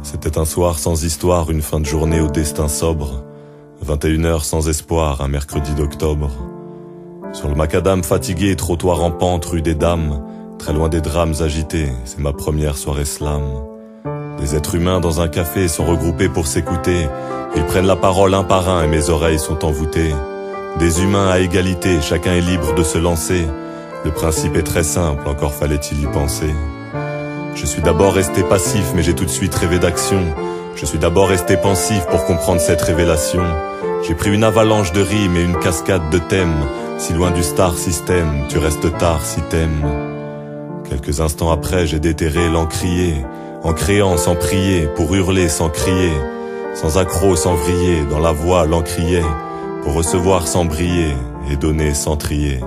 C'était un soir sans histoire, une fin de journée au destin sobre. 21h sans espoir, un mercredi d'octobre. Sur le macadam fatigué, trottoir en pente, rue des Dames, très loin des drames agités, c'est ma première soirée slam. Des êtres humains dans un café sont regroupés pour s'écouter. Ils prennent la parole un par un et mes oreilles sont envoûtées. Des humains à égalité, chacun est libre de se lancer. Le principe est très simple, encore fallait-il y penser. Je suis d'abord resté passif, mais j'ai tout de suite rêvé d'action. Je suis d'abord resté pensif pour comprendre cette révélation. J'ai pris une avalanche de rimes et une cascade de thèmes. Si loin du star system, tu restes tard si t'aimes. Quelques instants après, j'ai déterré l'encrier, en créant sans prier, pour hurler sans crier, sans accroc, sans vriller, dans la voix l'encrier, pour recevoir sans briller et donner sans trier.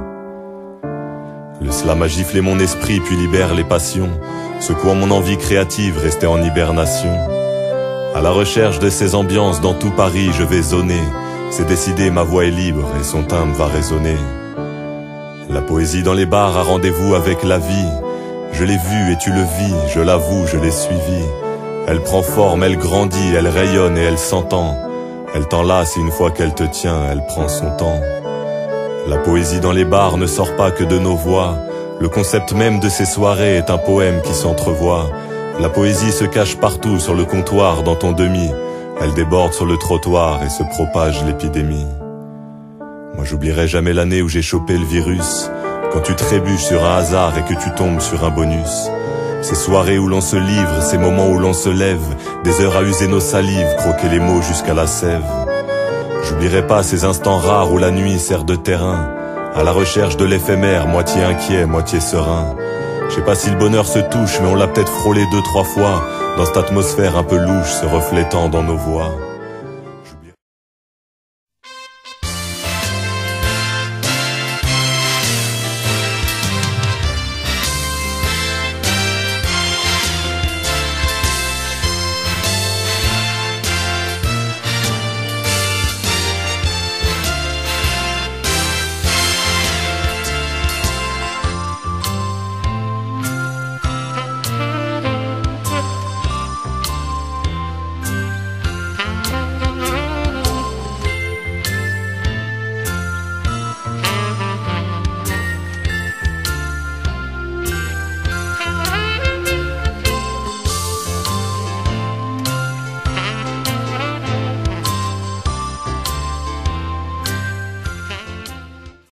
Le slam a giflé mon esprit puis libère les passions, secouant mon envie créative restée en hibernation. À la recherche de ces ambiances dans tout Paris je vais zoner. C'est décidé, ma voix est libre et son timbre va résonner. La poésie dans les bars a rendez-vous avec la vie. Je l'ai vue et tu le vis, je l'avoue, je l'ai suivie. Elle prend forme, elle grandit, elle rayonne et elle s'entend. Elle t'enlace et une fois qu'elle te tient, elle prend son temps. La poésie dans les bars ne sort pas que de nos voix. Le concept même de ces soirées est un poème qui s'entrevoit. La poésie se cache partout sur le comptoir, dans ton demi. Elle déborde sur le trottoir et se propage l'épidémie. Moi j'oublierai jamais l'année où j'ai chopé le virus. Quand tu trébuches sur un hasard et que tu tombes sur un bonus. Ces soirées où l'on se livre, ces moments où l'on se lève. Des heures à user nos salives, croquer les mots jusqu'à la sève. J'oublierai pas ces instants rares où la nuit sert de terrain. À la recherche de l'éphémère, moitié inquiet, moitié serein. Je sais pas si le bonheur se touche, mais on l'a peut-être frôlé 2-3 fois, dans cette atmosphère un peu louche se reflétant dans nos voix.